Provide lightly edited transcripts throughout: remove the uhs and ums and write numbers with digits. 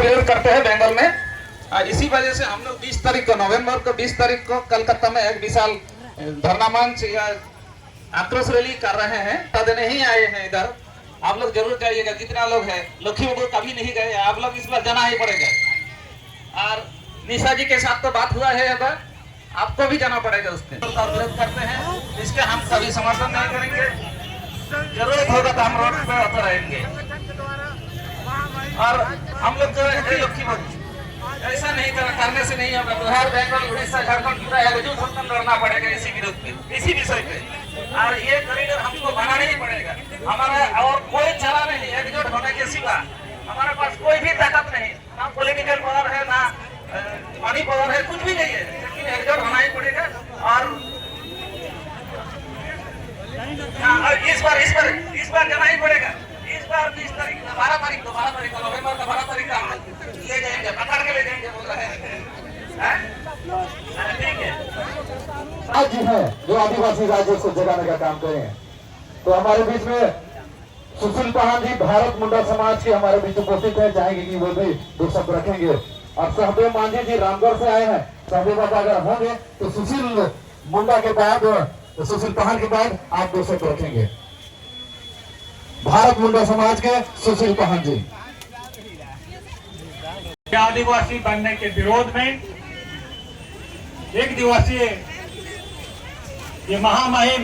विरोध करते हैं बंगाल में। इसी वजह से हम लोग 20 तारीख को, नवंबर को 20 तारीख को कलकत्ता में एक विशाल धरना मंच या आक्रोश रैली कर रहे हैं। तद नहीं आए हैं इधर, आप लोग जरूर जाइएगा। जितना लोग हैं, लखीमपुर कभी नहीं गए, आप लोग इस बार जाना ही पड़ेगा। और निशा जी के साथ तो बात हुआ है, अब आपको भी जाना पड़ेगा। उसके विरोध करते हैं, इसके हम कभी समर्थन नहीं करेंगे। जरूरत होगा तो हम रोड पर होते रहेंगे। और हम लोग जो है लखीमपुर ऐसा नहीं करने से नहीं होगा। बिहार, बंगाल, उड़ीसा, झारखंड पूरा एकजुट होकर लड़ना पड़ेगा इसी विरोध में, इसी विषय पे। और ये कॉरिडोर हमको बनाना ही पड़ेगा। हमारा और कोई चारा नहीं एकजुट होने के सिवा। हमारे पास कोई भी ताकत नहीं, ना पॉलिटिकल पावर है, ना मनी पावर है, कुछ भी नहीं है, लेकिन एकजुट होना ही पड़ेगा। और इस बार जाना ही पड़ेगा। इस बार 20 तारीख, 12 तारीख को नवंबर का 12 तारीख का ले जाएंगे, पकड़ के ले जाएंगे बोल रहे हैं। ठीक है, राज्य है जो आदिवासी राज्य को जगाने का काम करे हैं। तो हमारे बीच में सुशील पाहन जी भारत मुंडा समाज के हमारे बीच उपस्थित है, चाहेंगे कि वो भी दो शब्द रखेंगे। और सहदेव मांझी जी रामगढ़ से आए हैं। सहदेव बाबा अगर होंगे तो सुशील मुंडा के बाद, सुशील पाहन के बाद आप दो शब्द रखेंगे। भारत मुंडा समाज के सुशील पाहन जी। आदिवासी बनने के विरोध में एक दिवसीय ये महामहिम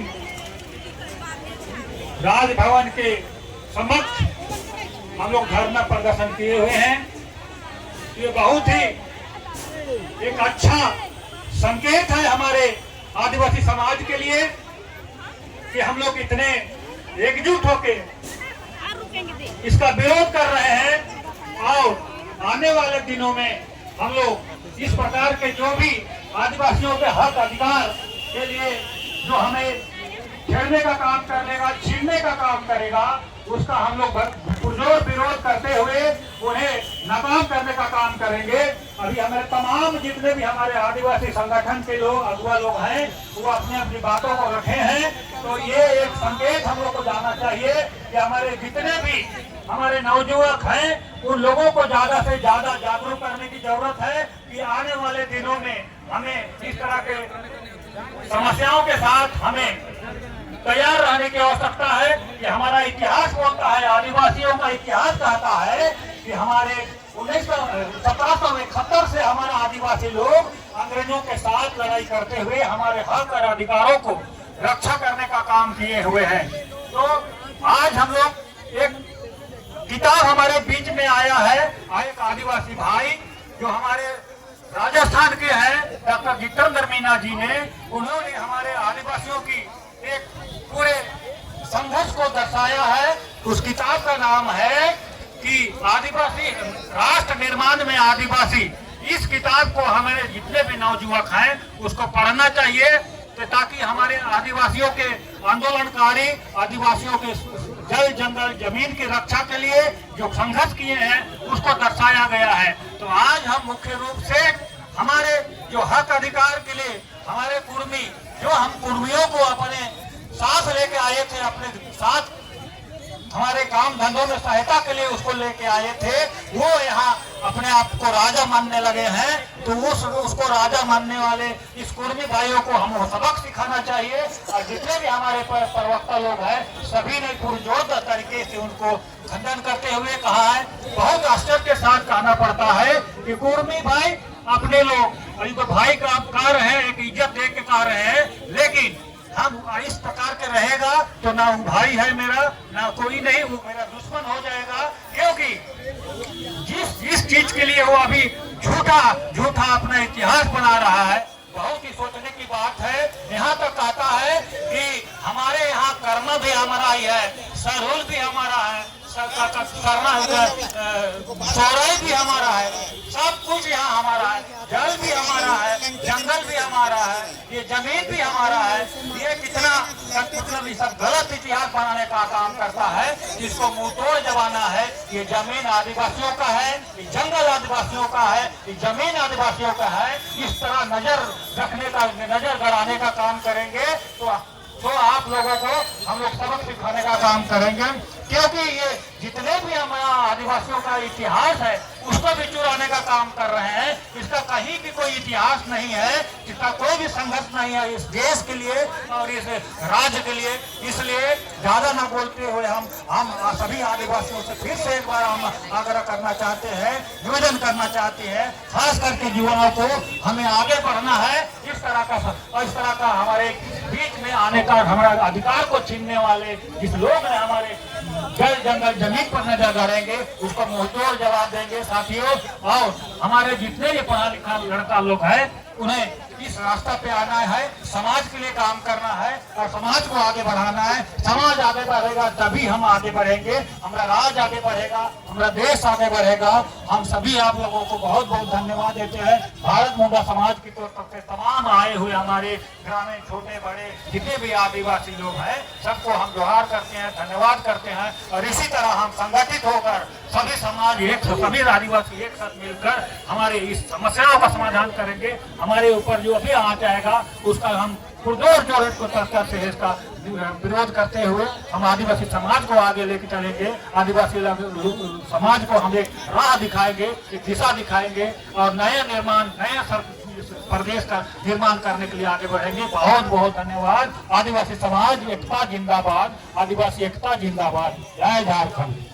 राजभवन के समक्ष हम लोग धरना प्रदर्शन किए हुए हैं। ये बहुत ही एक अच्छा संकेत है हमारे आदिवासी समाज के लिए कि हम लोग इतने एकजुट होके इसका विरोध कर रहे हैं। और आने वाले दिनों में हम लोग इस प्रकार के जो भी आदिवासियों के हक अधिकार के लिए जो हमें छेड़ने का काम करेगा, छीनने का काम करेगा, उसका हम लोग पुरजोर विरोध करते हुए उन्हें नाकाम करने का काम करेंगे। अभी हमारे तमाम जितने भी हमारे आदिवासी संगठन के लोग, अगुवा लोग हैं, वो अपनी अपनी बातों को रखे हैं। तो ये एक संकेत हम लोग को जाना चाहिए कि हमारे जितने भी हमारे नवयुवक हैं, उन लोगों को ज्यादा से ज्यादा जागरूक करने की जरूरत है कि आने वाले दिनों में हमें इस तरह के समस्याओं के साथ हमें तैयार रहने की आवश्यकता है। कि हमारा इतिहास बोलता है, आदिवासियों का इतिहास कहता है कि हमारे 1771 से हमारा आदिवासी लोग अंग्रेजों के साथ लड़ाई करते हुए हमारे हक और अधिकारों को रक्षा करने का काम किए हुए हैं। तो आज हम लोग एक किताब हमारे बीच में आया है, एक आदिवासी भाई जो हमारे राजस्थान के हैं, डॉक्टर जितेंद्र मीना जी ने, उन्होंने हमारे आदिवासियों की एक पूरे संघर्ष को दर्शाया है। उस किताब का नाम है कि आदिवासी राष्ट्र निर्माण में आदिवासी। इस किताब को हमारे जितने भी नवयुवक हैं उसको पढ़ना चाहिए, तो ताकि हमारे आदिवासियों के आंदोलनकारी, आदिवासियों के जल जंगल जमीन की रक्षा के लिए जो संघर्ष किए हैं उसको दर्शाया गया है। तो आज हम मुख्य रूप से हमारे जो हक अधिकार के लिए हमारे कुर्मी, जो हम कुर्मियों को अपने साथ लेके आए थे, अपने साथ हमारे काम धंधों में सहायता के लिए उसको लेके आए थे, वो यहाँ अपने आप को राजा मानने लगे हैं। तो उसको राजा मानने वाले इस कुर्मी भाइयों को हम सबक सिखाना चाहिए। और जितने भी हमारे प्रवक्ता लोग हैं, सभी ने पुरजोर तरीके से उनको खंडन करते हुए कहा है। बहुत आश्चर्य के साथ कहना पड़ता है कि कुर्मी भाई अपने लोग अभी तो भाई का आप कह रहे हैं, एक इज्जत दे के कह रहे हैं, लेकिन हम इस प्रकार के रहेगा तो ना वो भाई है मेरा, ना कोई नहीं, वो मेरा दुश्मन हो जाएगा। क्योंकि जिस चीज के लिए वो अभी झूठा अपना इतिहास बना रहा है, बहुत ही सोचने की बात है। यहाँ तक कहता है कि हमारे यहाँ कर्म भी हमारा ही है, सरूल भी हमारा है, चौराई भी हमारा है, सब कुछ यहाँ हमारा है, जल भी हमारा है, जंगल भी हमारा है, ये जमीन भी हमारा है। ये कितना मतलब ये सब गलत इतिहास बनाने का काम करता है, जिसको मुंह तोड़ जमाना है। ये जमीन आदिवासियों का है, ये जंगल आदिवासियों का है, ये जमीन आदिवासियों का है। इस तरह नजर रखने का, नजर गड़ाने का काम करेंगे तो आप लोगों को हम लोग सबक सिखाने का काम करेंगे। क्योंकि ये जितने भी हमारा आदिवासियों का इतिहास है उसको भी काम कर रहे हैं, इसका कहीं भी कोई इतिहास नहीं है, इसका कोई भी संघर्ष नहीं है इस देश के लिए और इस राज्य के लिए। इसलिए ज्यादा न बोलते हुए हम सभी आदिवासियों से फिर से एक बार हम आग्रह करना चाहते हैं, निवेदन करना चाहते हैं, खास करके युवाओं को हमें आगे बढ़ना है। इस तरह का हमारे बीच में आने का, हमारा अधिकार को छीनने वाले जिस लोग ने हमारे जल जंगल जमीन पर नजर गड़ेंगे उसको मुंहतोड़ जवाब देंगे साथियों। और हमारे जितने भी पढ़ा लिखा लड़का लोग है उन्हें इस रास्ता पे आना है, समाज के लिए काम करना है और समाज को आगे बढ़ाना है। समाज आगे बढ़ेगा तभी हम आगे बढ़ेंगे, हमारा राज्य आगे बढ़ेगा, हमारा देश आगे बढ़ेगा। हम सभी आप लोगों को बहुत बहुत धन्यवाद देते हैं। भारत मुंडा समाज की तरफ से तमाम आए हुए हमारे ग्रामीण छोटे बड़े जितने भी आदिवासी लोग हैं सबको हम जोहार करते हैं, धन्यवाद करते हैं। और इसी तरह हम संगठित होकर सभी समाज सभी आदिवासी एक साथ मिलकर हमारे इस समस्याओं का समाधान करेंगे। हमारे ऊपर जो अभी आंच आएगा उसका हम पुरजोर जोर को तस्कर से इसका विरोध करते हुए हम आदिवासी समाज को आगे लेके चलेंगे। आदिवासी समाज को हम एक राह दिखाएंगे, एक दिशा दिखाएंगे और नया प्रदेश का निर्माण करने के लिए आगे बढ़ेंगे। बहुत बहुत धन्यवाद। आदिवासी समाज एकता जिंदाबाद, आदिवासी एकता जिंदाबाद। जय झारखंड।